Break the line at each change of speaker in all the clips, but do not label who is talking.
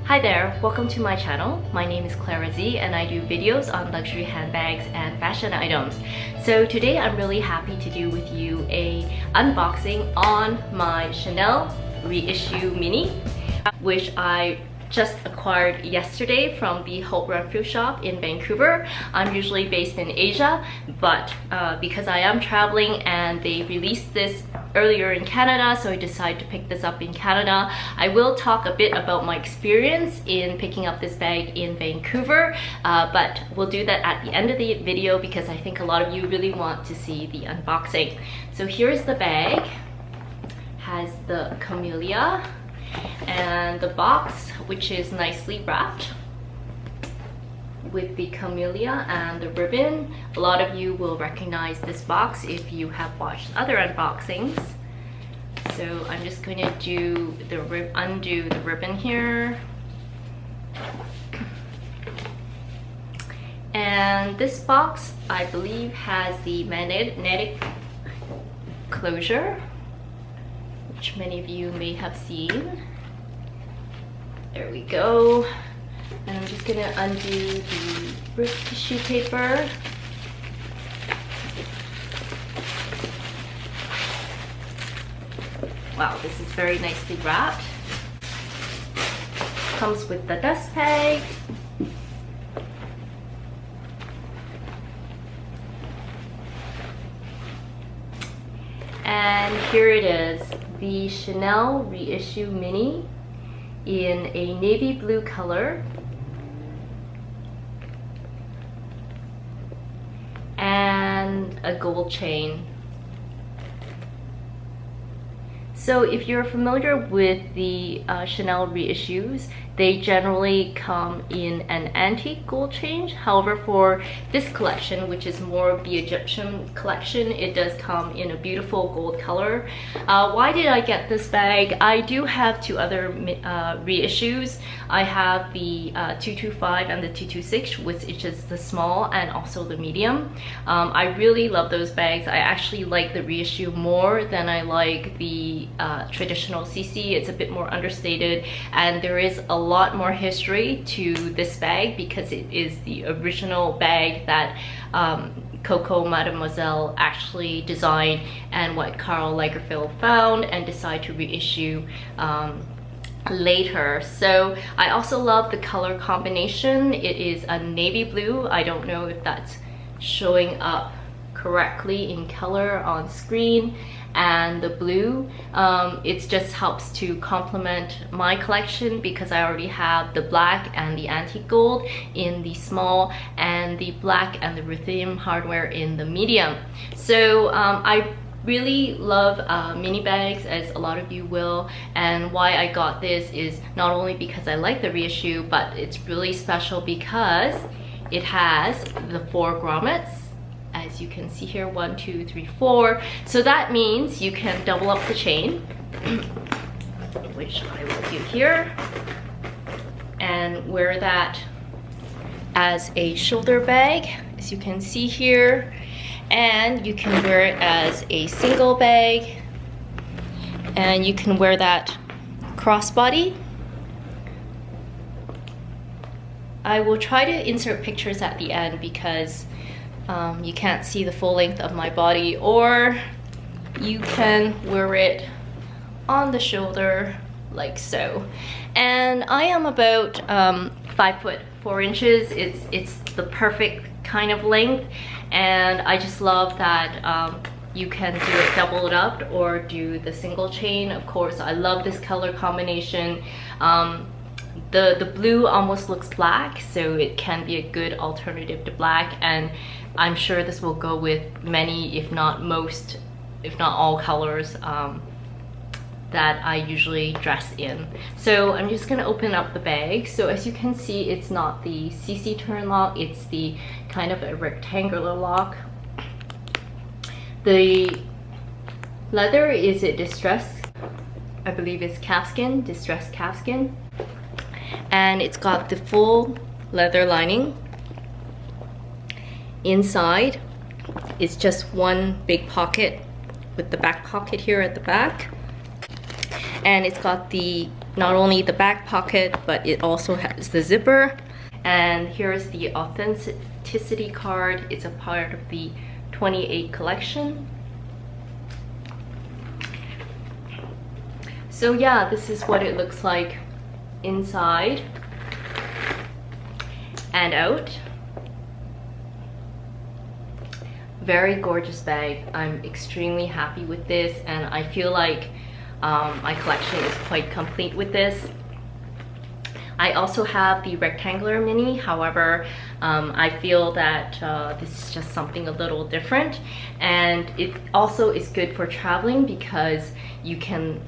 Hi there, welcome to my channel. My name is Clara Z and I do videos on luxury handbags and fashion items. So today I'm really happy to do with you a unboxing on my Chanel Reissue Mini, which I just acquired yesterday from the Honourable thrift shop in Vancouver. I'm usually based in Asia, but because I am traveling and they released this earlier in Canada, so I decided to pick this up in Canada. I will talk a bit about my experience in picking up this bag in Vancouver, but we'll do that at the end of the video because I think a lot of you really want to see the unboxing. So here's the bag. Has the camellia and the box, which is nicely wrapped with the camellia and the ribbon. A lot of you will recognize this box if you have watched other unboxings. So I'm just going to do the undo the ribbon here. And this box, I believe, has the magnetic closure, which many of you may have seen. There we go. And I'm just gonna undo the tissue paper. Wow, this is very nicely wrapped. Comes with the dust bag. And here it is, the Chanel Reissue Mini in a navy blue color and a gold chain. So if you're familiar with the Chanel reissues, they generally come in an antique gold chain. However, for this collection, which is more of the Egyptian collection, it does come in a beautiful gold color. Why did I get this bag? I do have two other reissues. I have the 225 and the 226, which is the small and also the medium. I really love those bags. I actually like the reissue more than I like the traditional CC. It's a bit more understated, and there is a lot more history to this bag because it is the original bag that Coco Mademoiselle actually designed and what Karl Lagerfeld found and decided to reissue later. So I also love the color combination. It is a navy blue. I don't know if that's showing up correctly in color on screen, and the blue, it just helps to complement my collection because I already have the black and the antique gold in the small and the black and the ruthenium hardware in the medium. So I really love mini bags, as a lot of you will, and why I got this is not only because I like the reissue, but it's really special because it has the 4 grommets. As you can see here, 1, 2, 3, 4. So that means you can double up the chain, which I will do here, and wear that as a shoulder bag, as you can see here. And you can wear it as a single bag, and you can wear that crossbody. I will try to insert pictures at the end because you can't see the full length of my body, or you can wear it on the shoulder like so. And I am about 5 foot 4 inches. It's the perfect kind of length, and I just love that you can do it doubled up or do the single chain. Of course, I love this color combination. The blue almost looks black, so it can be a good alternative to black, and I'm sure this will go with many, if not most, if not all colors that I usually dress in. So I'm just gonna open up the bag. So as you can see, it's not the CC turn lock, it's the kind of a rectangular lock. The leather is a distressed, I believe it's calfskin, distressed calfskin. And it's got the full leather lining. Inside is just one big pocket with the back pocket here at the back. And it's got the not only the back pocket, but it also has the zipper. And here's the authenticity card. It's a part of the 28 collection. So yeah, this is what it looks like inside and out. Very gorgeous bag. I'm extremely happy with this, and I feel like my collection is quite complete with this. I also have the rectangular mini. However, I feel that this is just something a little different, and it also is good for traveling because you can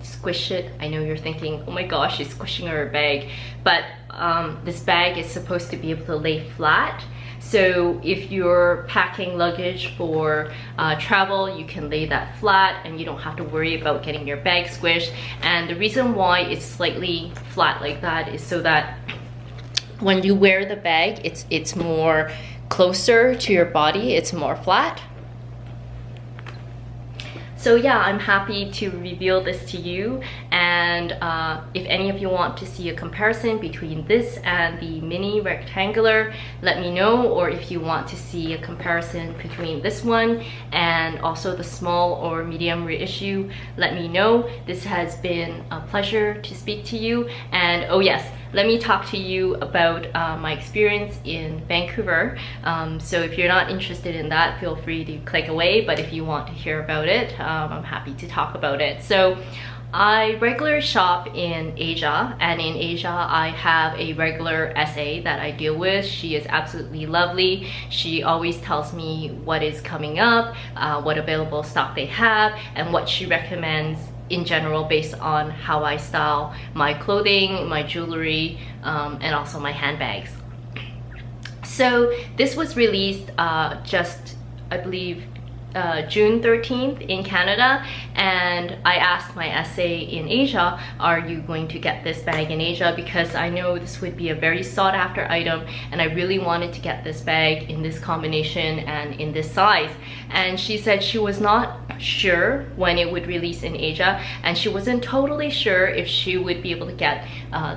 squish it. I know you're thinking, oh my gosh, she's squishing her bag, but this bag is supposed to be able to lay flat. So if you're packing luggage for travel, you can lay that flat and you don't have to worry about getting your bag squished. And the reason why it's slightly flat like that is so that when you wear the bag, it's more closer to your body, it's more flat. So yeah, I'm happy to reveal this to you, and if any of you want to see a comparison between this and the mini rectangular, let me know. Or if you want to see a comparison between this one and also the small or medium reissue, let me know. This has been a pleasure to speak to you. And oh yes, let me talk to you about my experience in Vancouver. So if you're not interested in that, feel free to click away, but if you want to hear about it, I'm happy to talk about it. So I regularly shop in Asia, and in Asia I have a regular SA that I deal with. She is absolutely lovely. She always tells me what is coming up, what available stock they have, and what she recommends in general based on how I style my clothing, my jewelry, and also my handbags. So this was released just, I believe, June 13th in Canada, and I asked my SA in Asia, are you going to get this bag in Asia, because I know this would be a very sought after item and I really wanted to get this bag in this combination and in this size. And she said she was not sure when it would release in Asia, and she wasn't totally sure if she would be able to get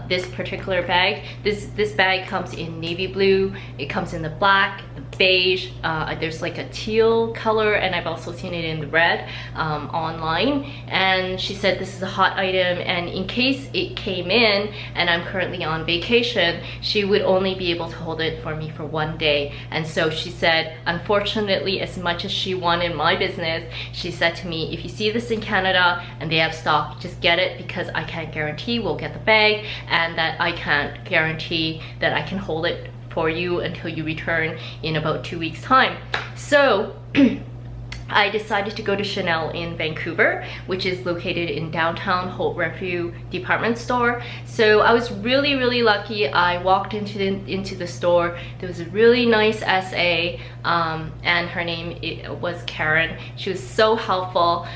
this particular bag. This bag comes in navy blue, it comes in the black, the beige, there's like a teal color, and I've also seen it in the red online. And she said this is a hot item, and in case it came in and I'm currently on vacation, she would only be able to hold it for me for 1 day. And so she said, unfortunately, as much as she wanted my business, she said to me, if you see this in Canada and they have stock, just get it, because I can't guarantee we'll get the bag, and that I can't guarantee that I can hold it for you until you return in about 2 weeks time. So I decided to go to Chanel in Vancouver, which is located in downtown Holt Renfrew department store. So I was really lucky. I walked into the store. There was a really nice SA, and her name was Karen. She was so helpful.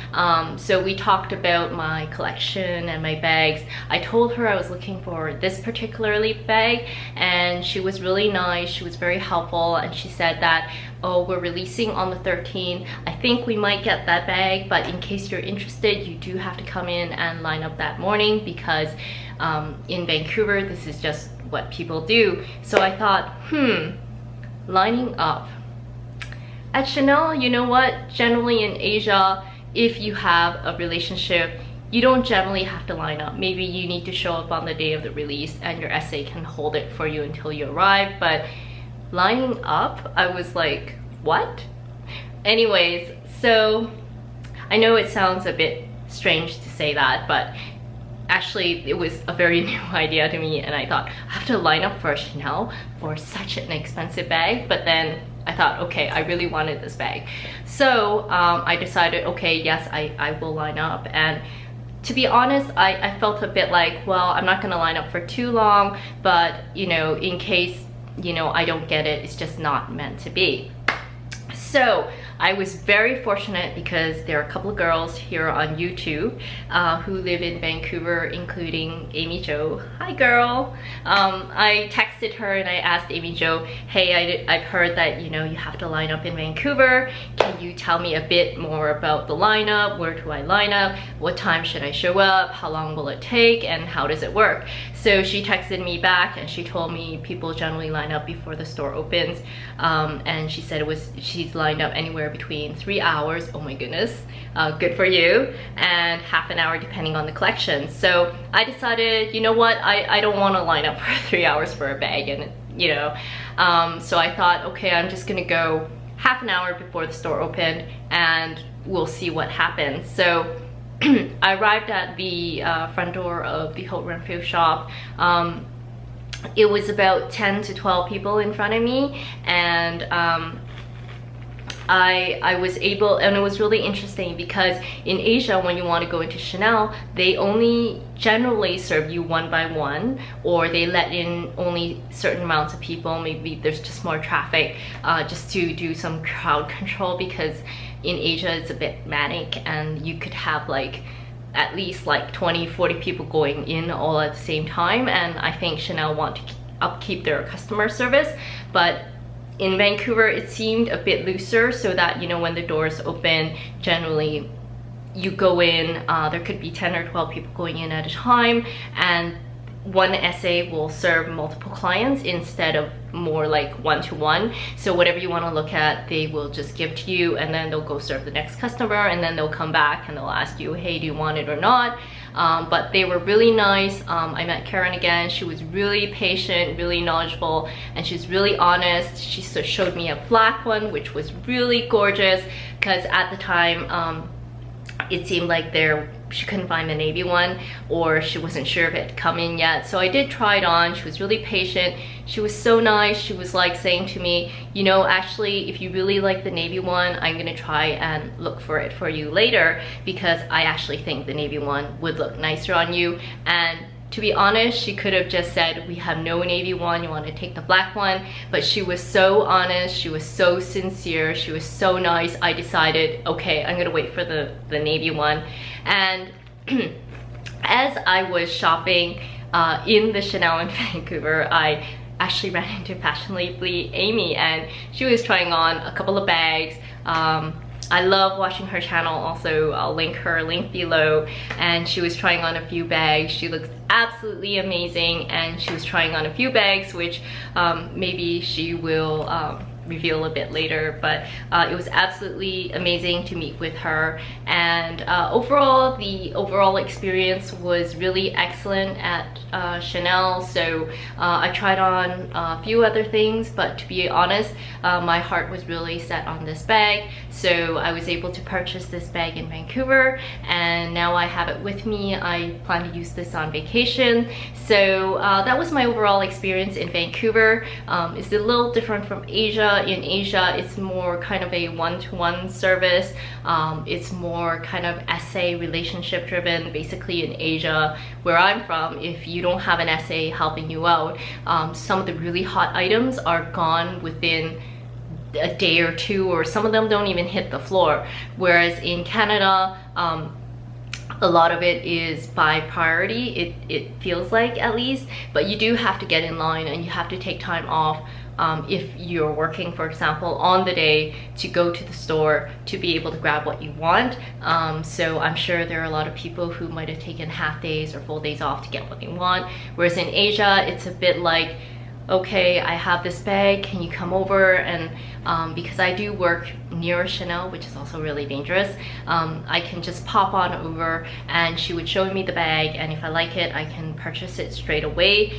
So we talked about my collection and my bags. I told her I was looking for this particularly bag, and she was really nice. She was very helpful, and she said that, oh, we're releasing on the 13th. I think we might get that bag, but in case you're interested, you do have to come in and line up that morning, because in Vancouver, this is just what people do. So I thought, lining up. At Chanel, you know what? Generally in Asia, if you have a relationship, you don't generally have to line up. Maybe you need to show up on the day of the release and your SA can hold it for you until you arrive, but lining up, I was like, what? Anyways, so I know it sounds a bit strange to say that, but actually it was a very new idea to me, and I thought, I have to line up for a Chanel for such an expensive bag. But then I thought, okay, I really wanted this bag. So I decided, okay, yes, I will line up. And to be honest, I felt a bit like, well, I'm not gonna line up for too long, but you know, in case, you know, I don't get it, it's just not meant to be. So I was very fortunate because there are a couple of girls here on YouTube who live in Vancouver, including Aimee Jo. Hi girl! I texted her and I asked Aimee Jo, hey, I've heard that you have to line up in Vancouver. Can you tell me a bit more about the lineup? Where do I line up? What time should I show up? How long will it take? And how does it work? So she texted me back and she told me people generally line up before the store opens, and she said she's lined up anywhere between 3 hours, oh my goodness, good for you, and half an hour depending on the collection. So I decided, you know what, I don't want to line up for 3 hours for a bag, and so I thought, okay, I'm just gonna go half an hour before the store opened and we'll see what happens. So I arrived at the front door of the Haute Renfrew shop. It was about 10 to 12 people in front of me, and I was able, and it was really interesting because in Asia, when you want to go into Chanel, they only generally serve you one by one, or they let in only certain amounts of people. Maybe there's just more traffic, just to do some crowd control, because in Asia it's a bit manic and you could have like at least like 20-40 people going in all at the same time, and I think Chanel want to upkeep their customer service. But in Vancouver it seemed a bit looser, so that when the doors open, generally you go in, there could be 10 or 12 people going in at a time, and one SA will serve multiple clients instead of more like one-to-one. So whatever you want to look at, they will just give to you, and then they'll go serve the next customer, and then they'll come back and they'll ask you, hey, do you want it or not? But they were really nice. I met Karen again. She was really patient, really knowledgeable, and she's really honest. She showed me a black one, which was really gorgeous, because at the time it seemed like she couldn't find the navy one, or she wasn't sure if it had come in yet. So I did try it on. She was really patient. She was so nice. She was like saying to me, actually, if you really like the navy one, I'm gonna try and look for it for you later, because I actually think the navy one would look nicer on you. And to be honest, she could have just said, we have no navy one, you want to take the black one. But she was so honest, she was so sincere, she was so nice. I decided, okay, I'm gonna wait for the navy one. And as I was shopping in the Chanel in Vancouver, I actually ran into Fashionably Amy, and she was trying on a couple of bags. I love watching her channel also. I'll link her link below, and she was trying on a few bags. She looks absolutely amazing, and she was trying on a few bags, which maybe she will reveal a bit later, but it was absolutely amazing to meet with her. And overall, the overall experience was really excellent at Chanel. So I tried on a few other things, but to be honest, my heart was really set on this bag. So I was able to purchase this bag in Vancouver, and now I have it with me. I plan to use this on vacation. So that was my overall experience in Vancouver. It's a little different from Asia. In Asia, it's more kind of a one-to-one service. It's more kind of SA relationship driven. Basically in Asia, where I'm from, if you don't have an SA helping you out, some of the really hot items are gone within a day or two, or some of them don't even hit the floor. Whereas in Canada, a lot of it is by priority, it feels like, at least, but you do have to get in line and you have to take time off if you're working, for example, on the day, to go to the store to be able to grab what you want. So I'm sure there are a lot of people who might have taken half days or full days off to get what they want. Whereas in Asia, it's a bit like, okay, I have this bag, can you come over? And because I do work near Chanel, which is also really dangerous, I can just pop on over and she would show me the bag, and if I like it, I can purchase it straight away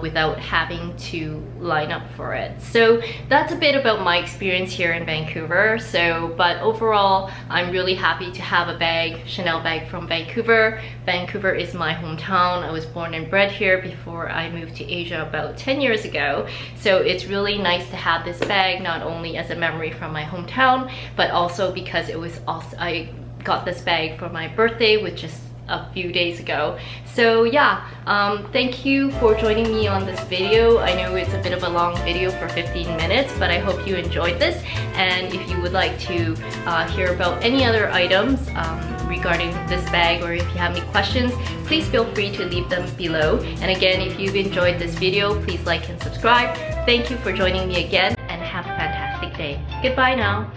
without having to line up for it. So that's a bit about my experience here in Vancouver. So, but overall, I'm really happy to have a bag, Chanel bag from Vancouver. Vancouver is my hometown. I was born and bred here before I moved to Asia about 10 years ago. So it's really nice to have this bag, not only as a memory from my hometown, but also because it was also, I got this bag for my birthday, which is a few days ago. So yeah, thank you for joining me on this video. I know it's a bit of a long video for 15 minutes, but I hope you enjoyed this. And if you would like to hear about any other items regarding this bag, or if you have any questions, please feel free to leave them below. And again, if you've enjoyed this video, please like and subscribe. Thank you for joining me again, and have a fantastic day. Goodbye now.